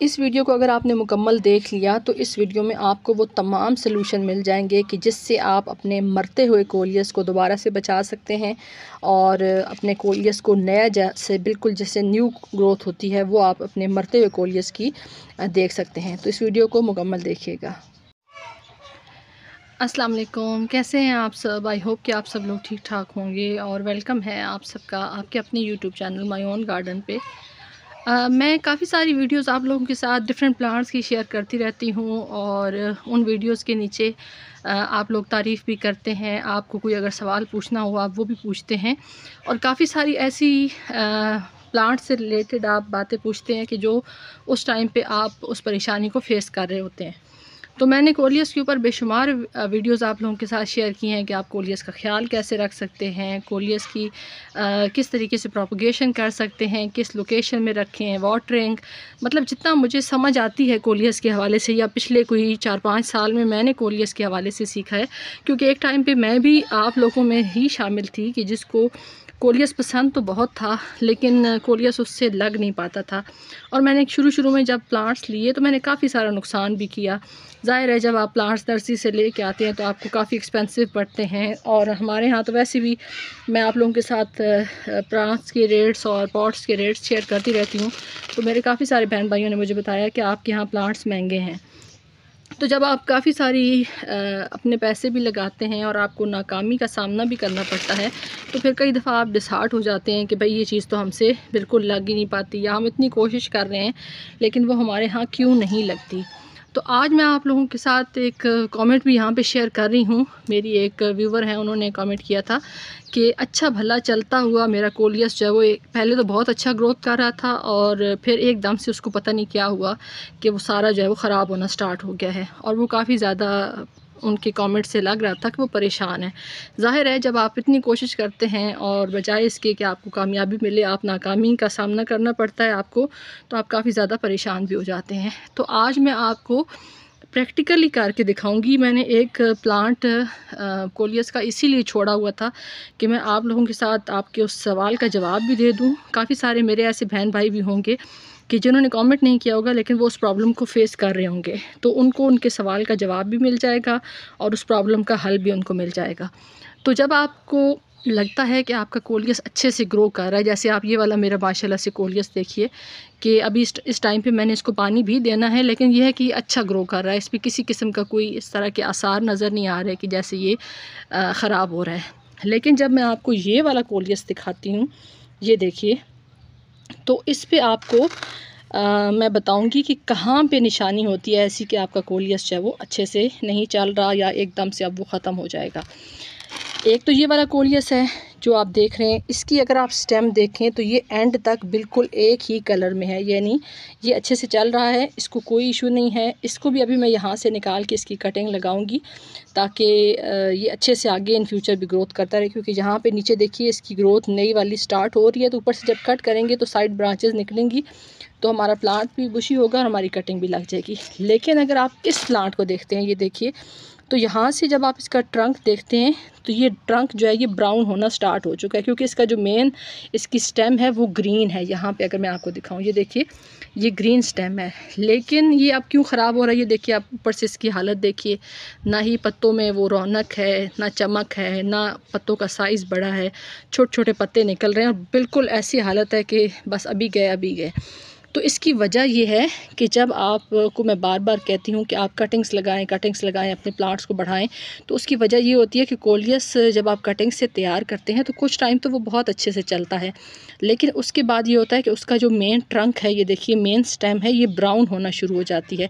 इस वीडियो को अगर आपने मुकम्मल देख लिया तो इस वीडियो में आपको वो तमाम सलूशन मिल जाएंगे कि जिससे आप अपने मरते हुए कोलियस को दोबारा से बचा सकते हैं और अपने कोलियस को नया जैसे बिल्कुल जैसे न्यू ग्रोथ होती है वो आप अपने मरते हुए कोलियस की देख सकते हैं। तो इस वीडियो को मुकम्मल देखिएगा। अस्सलाम वालेकुम, कैसे हैं आप सब? आई होप कि आप सब लोग ठीक ठाक होंगे और वेलकम है आप सबका आपके अपने YouTube channel my own garden पे। मैं काफ़ी सारी वीडियोस आप लोगों के साथ डिफरेंट प्लांट्स की शेयर करती रहती हूँ और उन वीडियोस के नीचे आप लोग तारीफ़ भी करते हैं। आपको कोई अगर सवाल पूछना हो आप वो भी पूछते हैं और काफ़ी सारी ऐसी प्लांट से रिलेटेड आप बातें पूछते हैं कि जो उस टाइम पे आप उस परेशानी को फेस कर रहे होते हैं। तो मैंने कोलियस के ऊपर बेशुमार वीडियोस आप लोगों के साथ शेयर की हैं कि आप कोलियस का ख्याल कैसे रख सकते हैं, कोलियस की किस तरीके से प्रोपगेशन कर सकते हैं, किस लोकेशन में रखें, वाटरिंग, मतलब जितना मुझे समझ आती है कोलियस के हवाले से या पिछले कोई 4-5 साल में मैंने कोलियस के हवाले से सीखा है। क्योंकि एक टाइम पे मैं भी आप लोगों में ही शामिल थी कि जिसको कोलियस पसंद तो बहुत था लेकिन कोलियस उससे लग नहीं पाता था और मैंने शुरू में जब प्लांट्स लिए तो मैंने काफ़ी सारा नुकसान भी किया। ज़ाहिर है जब आप प्लांट्स नर्सरी से लेके आते हैं तो आपको काफ़ी एक्सपेंसिव पड़ते हैं और हमारे यहाँ तो वैसे भी मैं आप लोगों के साथ प्लांट्स के रेट्स और पॉट्स के रेट्स शेयर करती रहती हूँ। तो मेरे काफ़ी सारे बहन भाइयों ने मुझे बताया कि आपके यहाँ प्लांट्स महंगे हैं। तो जब आप काफ़ी सारी अपने पैसे भी लगाते हैं और आपको नाकामी का सामना भी करना पड़ता है तो फिर कई दफ़ा आप डिसहार्ट हो जाते हैं कि भाई ये चीज़ तो हमसे बिल्कुल लग ही नहीं पाती या हम इतनी कोशिश कर रहे हैं लेकिन वो हमारे यहाँ क्यों नहीं लगती। तो आज मैं आप लोगों के साथ एक कमेंट भी यहाँ पे शेयर कर रही हूँ। मेरी एक व्यूवर है, उन्होंने कमेंट किया था कि अच्छा भला चलता हुआ मेरा कोलियस जो है वो पहले तो बहुत अच्छा ग्रोथ कर रहा था और फिर एकदम से उसको पता नहीं क्या हुआ कि वो सारा जो है वो ख़राब होना स्टार्ट हो गया है और वो काफ़ी ज़्यादा उनके कमेंट से लग रहा था कि वो परेशान है। ज़ाहिर है जब आप इतनी कोशिश करते हैं और बजाय इसके कि आपको कामयाबी मिले आप नाकामी का सामना करना पड़ता है आपको, तो आप काफ़ी ज़्यादा परेशान भी हो जाते हैं। तो आज मैं आपको प्रैक्टिकली करके दिखाऊंगी। मैंने एक प्लांट कोलियस का इसीलिए छोड़ा हुआ था कि मैं आप लोगों के साथ आपके उस सवाल का जवाब भी दे दूं। काफ़ी सारे मेरे ऐसे बहन भाई भी होंगे कि जिन्होंने कमेंट नहीं किया होगा लेकिन वो उस प्रॉब्लम को फेस कर रहे होंगे, तो उनको उनके सवाल का जवाब भी मिल जाएगा और उस प्रॉब्लम का हल भी उनको मिल जाएगा। तो जब आपको लगता है कि आपका कोलियस अच्छे से ग्रो कर रहा है, जैसे आप ये वाला मेरा माशाल्लाह से कोलियस देखिए कि अभी इस टाइम पे मैंने इसको पानी भी देना है लेकिन यह है कि अच्छा ग्रो कर रहा है, इस पर किसी किस्म का कोई इस तरह के आसार नज़र नहीं आ रहे कि जैसे ये ख़राब हो रहा है। लेकिन जब मैं आपको ये वाला कोलियस दिखाती हूँ, ये देखिए, तो इस पे आपको मैं बताऊंगी कि कहाँ पे निशानी होती है ऐसी कि आपका कोलियस जो है वो अच्छे से नहीं चल रहा या एकदम से अब वो ख़त्म हो जाएगा। एक तो ये वाला कोलियस है जो आप देख रहे हैं, इसकी अगर आप स्टेम देखें तो ये एंड तक बिल्कुल एक ही कलर में है, यानी ये अच्छे से चल रहा है, इसको कोई इशू नहीं है। इसको भी अभी मैं यहाँ से निकाल के इसकी कटिंग लगाऊंगी ताकि ये अच्छे से आगे इन फ्यूचर भी ग्रोथ करता रहे। क्योंकि यहाँ पे नीचे देखिए इसकी ग्रोथ नई वाली स्टार्ट हो रही है, तो ऊपर से जब कट करेंगे तो साइड ब्रांचेस निकलेंगी तो हमारा प्लांट भी बुशी होगा और हमारी कटिंग भी लग जाएगी। लेकिन अगर आप इस प्लांट को देखते हैं, ये देखिए, तो यहाँ से जब आप इसका ट्रंक देखते हैं तो ये ट्रंक जो है ये ब्राउन होना स्टार्ट हो चुका है क्योंकि इसका जो मेन इसकी स्टेम है वो ग्रीन है। यहाँ पे अगर मैं आपको दिखाऊं, ये देखिए ये ग्रीन स्टेम है, लेकिन ये अब क्यों ख़राब हो रहा है ये देखिए आप ऊपर से इसकी हालत देखिए। ना ही पत्तों में वो रौनक है, ना चमक है, ना पत्तों का साइज़ बड़ा है, छोटे छोटे पत्ते निकल रहे हैं और बिल्कुल ऐसी हालत है कि बस अभी गए अभी गए। तो इसकी वजह ये है कि जब आपको मैं बार बार कहती हूँ कि आप कटिंग्स लगाएं अपने प्लांट्स को बढ़ाएं, तो उसकी वजह ये होती है कि कोलियस जब आप कटिंग से तैयार करते हैं तो कुछ टाइम तो वो बहुत अच्छे से चलता है, लेकिन उसके बाद ये होता है कि उसका जो मेन ट्रंक है, ये देखिए मेन स्टेम है, ये ब्राउन होना शुरू हो जाती है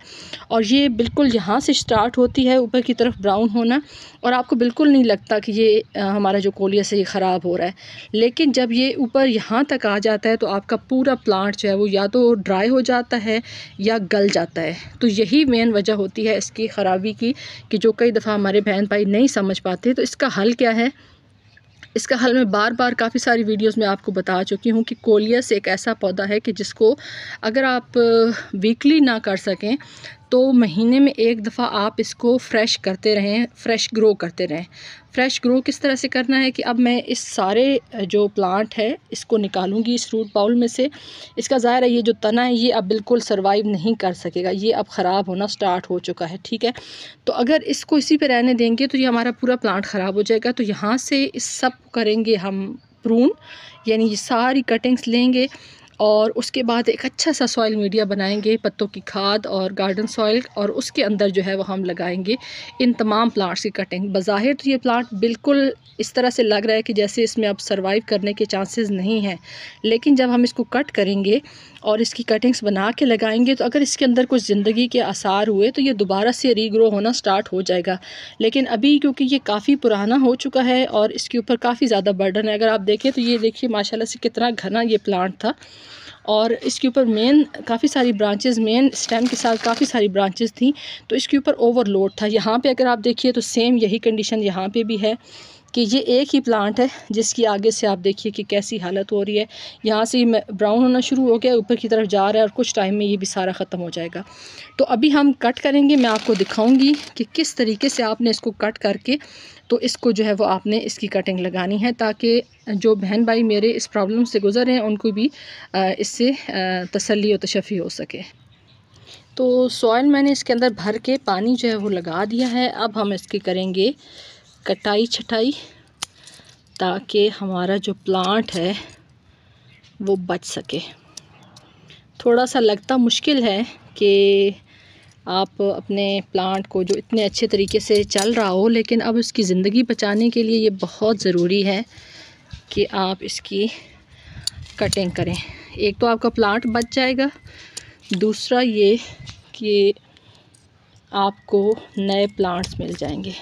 और ये बिल्कुल यहाँ से स्टार्ट होती है ऊपर की तरफ ब्राउन होना और आपको बिल्कुल नहीं लगता कि ये हमारा जो कोलियस है ये ख़राब हो रहा है। लेकिन जब ये ऊपर यहाँ तक आ जाता है तो आपका पूरा प्लांट जो है वो या तो ड्राई हो जाता है या गल जाता है। तो यही मेन वजह होती है इसकी ख़राबी की कि जो कई दफ़ा हमारे बहन भाई नहीं समझ पाते। तो इसका हल क्या है? इसका हल मैं बार बार काफ़ी सारी वीडियोस में आपको बता चुकी हूँ कि कोलियस एक ऐसा पौधा है कि जिसको अगर आप वीकली ना कर सकें तो महीने में एक दफ़ा आप इसको फ्रेश करते रहें, फ्रेश ग्रो करते रहें। फ्रेश ग्रो किस तरह से करना है कि अब मैं इस सारे जो प्लांट है इसको निकालूंगी इस फ्रूट बाउल में से। इसका ज़ाहिर है ये जो तना है ये अब बिल्कुल सर्वाइव नहीं कर सकेगा, ये अब ख़राब होना स्टार्ट हो चुका है, ठीक है। तो अगर इसको इसी पे रहने देंगे तो ये हमारा पूरा प्लांट ख़राब हो जाएगा। तो यहाँ से इस सब करेंगे हम प्रून, यानी ये सारी कटिंग्स लेंगे और उसके बाद एक अच्छा सा सॉइल मीडिया बनाएंगे, पत्तों की खाद और गार्डन सॉइल, और उसके अंदर जो है वो हम लगाएंगे इन तमाम प्लांट्स की कटिंग। बज़ाहिर तो ये प्लांट बिल्कुल इस तरह से लग रहा है कि जैसे इसमें अब सर्वाइव करने के चांसेस नहीं हैं, लेकिन जब हम इसको कट करेंगे और इसकी कटिंग्स बना के लगाएंगे तो अगर इसके अंदर कुछ ज़िंदगी के आसार हुए तो ये दोबारा से रीग्रो होना स्टार्ट हो जाएगा। लेकिन अभी क्योंकि ये काफ़ी पुराना हो चुका है और इसके ऊपर काफ़ी ज़्यादा बर्डन है, अगर आप देखें तो ये देखिए माशाल्लाह से कितना घना ये प्लांट था और इसके ऊपर काफ़ी सारी ब्रांचेस, मेन स्टेम के साथ काफ़ी सारी ब्रांचेस थी, तो इसके ऊपर ओवरलोड था। यहाँ पे अगर आप देखिए तो सेम यही कंडीशन यहाँ पे भी है कि ये एक ही प्लांट है जिसकी आगे से आप देखिए कि कैसी हालत हो रही है। यहाँ से ब्राउन होना शुरू हो गया, ऊपर की तरफ जा रहा है और कुछ टाइम में ये भी सारा ख़त्म हो जाएगा। तो अभी हम कट करेंगे, मैं आपको दिखाऊंगी कि किस तरीके से आपने इसको कट करके तो इसको जो है वो आपने इसकी कटिंग लगानी है, ताकि जो बहन भाई मेरे इस प्रॉब्लम से गुज़र रहे हैं उनको भी इससे तसल्ली और तशफ़ी हो सके। तो सॉइल मैंने इसके अंदर भर के पानी जो है वो लगा दिया है। अब हम इसकी करेंगे कटाई छटाई ताकि हमारा जो प्लांट है वो बच सके। थोड़ा सा लगता मुश्किल है कि आप अपने प्लांट को जो इतने अच्छे तरीके से चल रहा हो, लेकिन अब उसकी ज़िंदगी बचाने के लिए ये बहुत ज़रूरी है कि आप इसकी कटिंग करें। एक तो आपका प्लांट बच जाएगा, दूसरा ये कि आपको नए प्लांट्स मिल जाएंगे।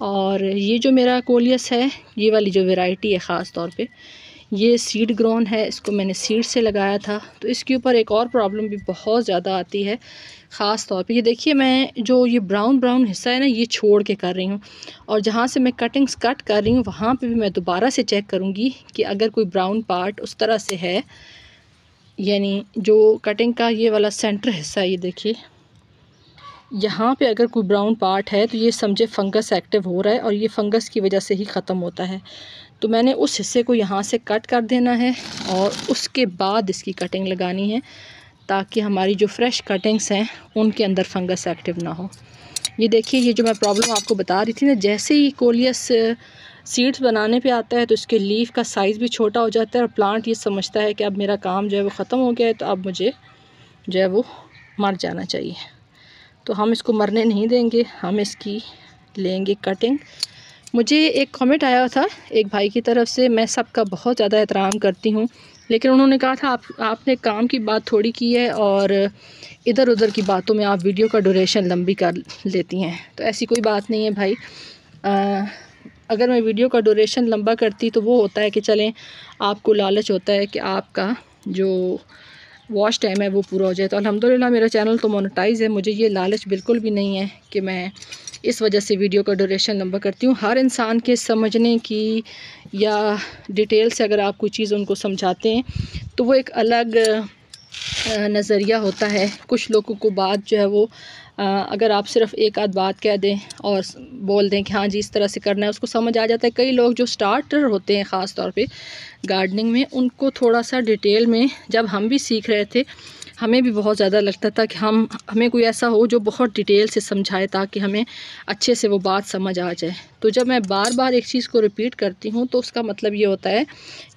और ये जो मेरा कोलियस है, ये वाली जो वैरायटी है ख़ास तौर पे, ये सीड ग्रोन है, इसको मैंने सीड से लगाया था। तो इसके ऊपर एक और प्रॉब्लम भी बहुत ज़्यादा आती है ख़ास तौर पे। ये देखिए मैं जो ये ब्राउन हिस्सा है ना ये छोड़ के कर रही हूँ, और जहाँ से मैं कटिंग्स कट कर रही हूँ वहाँ पे भी मैं दोबारा से चेक करूँगी कि अगर कोई ब्राउन पार्ट उस तरह से है, यानी जो कटिंग का ये वाला सेंटर हिस्सा, ये देखिए यहाँ पे अगर कोई ब्राउन पार्ट है तो ये समझे फंगस एक्टिव हो रहा है और ये फंगस की वजह से ही ख़त्म होता है। तो मैंने उस हिस्से को यहाँ से कट कर देना है और उसके बाद इसकी कटिंग लगानी है, ताकि हमारी जो फ्रेश कटिंग्स हैं उनके अंदर फंगस एक्टिव ना हो। ये देखिए ये जो मैं प्रॉब्लम आपको बता रही थी ना, जैसे ही कोलियस सीड्स बनाने पे आता है तो इसके लीफ का साइज़ भी छोटा हो जाता है और प्लांट ये समझता है कि अब मेरा काम जो है वो ख़त्म हो गया है, तो अब मुझे जो है वो मर जाना चाहिए। तो हम इसको मरने नहीं देंगे, हम इसकी लेंगे कटिंग। मुझे एक कमेंट आया था एक भाई की तरफ से, मैं सबका बहुत ज़्यादा एहतराम करती हूँ, लेकिन उन्होंने कहा था आपने काम की बात थोड़ी की है और इधर उधर की बातों में आप वीडियो का ड्यूरेशन लंबी कर लेती हैं। तो ऐसी कोई बात नहीं है भाई। अगर मैं वीडियो का ड्यूरेशन लंबा करती तो वो होता है कि चलें आपको लालच होता है कि आपका जो वॉच टाइम है वो पूरा हो जाए। तो अल्हम्दुलिल्लाह मेरा चैनल तो मोनेटाइज़ है, मुझे ये लालच बिल्कुल भी नहीं है कि मैं इस वजह से वीडियो का ड्यूरेशन लंबा करती हूँ। हर इंसान के समझने की या डिटेल से अगर आप कोई चीज़ उनको समझाते हैं तो वो एक अलग नज़रिया होता है। कुछ लोगों को बात जो है वो अगर आप सिर्फ़ एक आध बात कह दें और बोल दें कि हाँ जी इस तरह से करना है, उसको समझ आ जाता है। कई लोग जो स्टार्टर होते हैं ख़ास तौर पे गार्डनिंग में, उनको थोड़ा सा डिटेल में, जब हम भी सीख रहे थे हमें भी बहुत ज़्यादा लगता था कि हमें कोई ऐसा हो जो बहुत डिटेल से समझाए ताकि हमें अच्छे से वो बात समझ आ जाए। तो जब मैं बार बार एक चीज़ को रिपीट करती हूँ तो उसका मतलब ये होता है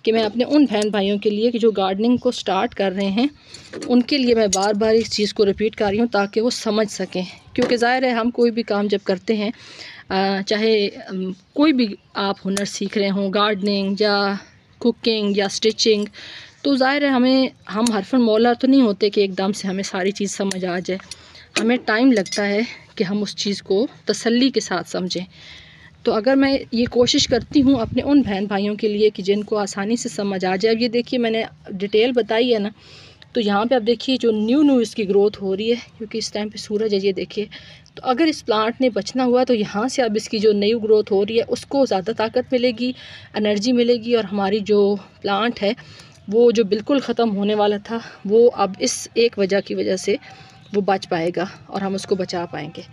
कि मैं अपने उन बहन भाइयों के लिए कि जो गार्डनिंग को स्टार्ट कर रहे हैं उनके लिए मैं बार बार इस चीज़ को रिपीट कर रही हूँ ताकि वो समझ सकें। क्योंकि ज़ाहिर है हम कोई भी काम जब करते हैं, चाहे कोई भी आप हुनर सीख रहे हों, गार्डनिंग या कुकिंग या स्टिचिंग, तो ज़ाहिर है हम हरफन मौला तो नहीं होते कि एकदम से हमें सारी चीज़ समझ आ जाए। हमें टाइम लगता है कि हम उस चीज़ को तसल्ली के साथ समझें। तो अगर मैं ये कोशिश करती हूँ अपने उन बहन भाइयों के लिए कि जिनको आसानी से समझ आ जाए। अब ये देखिए मैंने डिटेल बताई है ना, तो यहाँ पे आप देखिए जो न्यू इसकी ग्रोथ हो रही है, क्योंकि इस टाइम पे सूरज है, ये देखिए। तो अगर इस प्लांट ने बचना हुआ तो यहाँ से अब इसकी जो नई ग्रोथ हो रही है उसको ज़्यादा ताकत मिलेगी, एनर्जी मिलेगी, और हमारी जो प्लांट है वो जो बिल्कुल ख़त्म होने वाला था वो अब इस एक वजह की वजह से वो बच पाएगा और हम उसको बचा पाएंगे।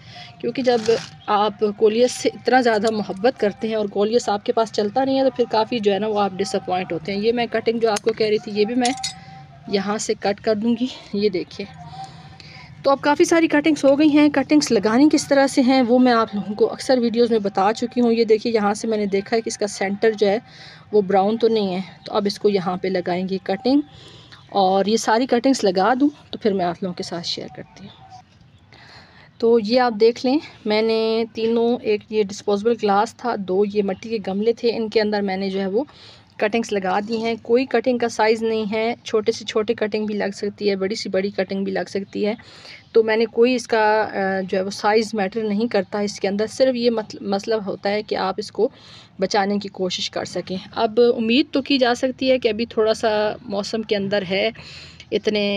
क्योंकि जब आप कोलियस से इतना ज़्यादा मोहब्बत करते हैं और कोलियस आपके पास चलता नहीं है तो फिर काफ़ी जो है ना वो आप डिसअपॉइंट होते हैं। ये मैं कटिंग जो आपको कह रही थी ये भी मैं यहाँ से कट कर दूँगी, ये देखिए। तो अब काफ़ी सारी कटिंग्स हो गई हैं। कटिंग्स लगानी किस तरह से हैं वो मैं आप लोगों को अक्सर वीडियोस में बता चुकी हूँ। ये देखिए यहाँ से मैंने देखा है कि इसका सेंटर जो है वो ब्राउन तो नहीं है, तो अब इसको यहाँ पे लगाएंगे कटिंग। और ये सारी कटिंग्स लगा दूँ तो फिर मैं आप लोगों के साथ शेयर करती हूँ। तो ये आप देख लें, मैंने तीनों, एक ये डिस्पोजेबल ग्लास था, 2 ये मिट्टी के गमले थे, इनके अंदर मैंने जो है वो कटिंग्स लगा दी हैं। कोई कटिंग का साइज़ नहीं है, छोटे से छोटे कटिंग भी लग सकती है, बड़ी सी बड़ी कटिंग भी लग सकती है। तो मैंने कोई इसका जो है वो साइज़ मैटर नहीं करता इसके अंदर, सिर्फ ये मतलब होता है कि आप इसको बचाने की कोशिश कर सकें। अब उम्मीद तो की जा सकती है कि अभी थोड़ा सा मौसम के अंदर है, इतने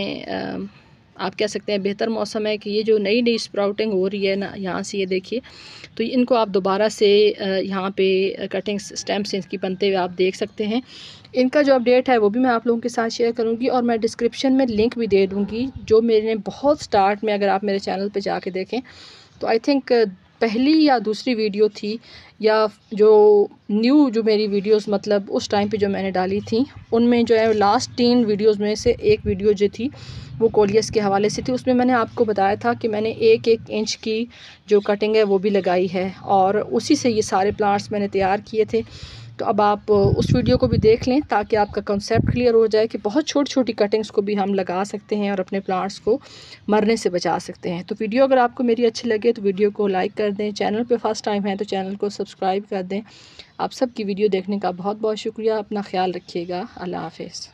आप कह सकते हैं बेहतर मौसम है कि ये जो नई नई स्प्राउटिंग हो रही है ना, यहाँ से ये देखिए, तो इनको आप दोबारा से यहाँ पे कटिंग स्टेम से इसकी बनते हुए आप देख सकते हैं। इनका जो अपडेट है वो भी मैं आप लोगों के साथ शेयर करूँगी और मैं डिस्क्रिप्शन में लिंक भी दे दूँगी। जो मैंने बहुत स्टार्ट में, अगर आप मेरे चैनल पे जाके देखें तो आई थिंक पहली या दूसरी वीडियो थी, या जो न्यू जो मेरी वीडियोस मतलब उस टाइम पे जो मैंने डाली थी, उनमें जो है लास्ट 3 वीडियोस में से एक वीडियो जो थी वो कोलियस के हवाले से थी। उसमें मैंने आपको बताया था कि मैंने 1-1 इंच की जो कटिंग है वो भी लगाई है और उसी से ये सारे प्लांट्स मैंने तैयार किए थे। तो अब आप उस वीडियो को भी देख लें ताकि आपका कंसेप्ट क्लियर हो जाए कि बहुत छोटी छोटी कटिंग्स को भी हम लगा सकते हैं और अपने प्लांट्स को मरने से बचा सकते हैं। तो वीडियो अगर आपको मेरी अच्छी लगे तो वीडियो को लाइक कर दें, चैनल पे फर्स्ट टाइम है तो चैनल को सब्सक्राइब कर दें। आप सबकी वीडियो देखने का बहुत बहुत शुक्रिया। अपना ख्याल रखिएगा। अल्लाह हाफ़िज़।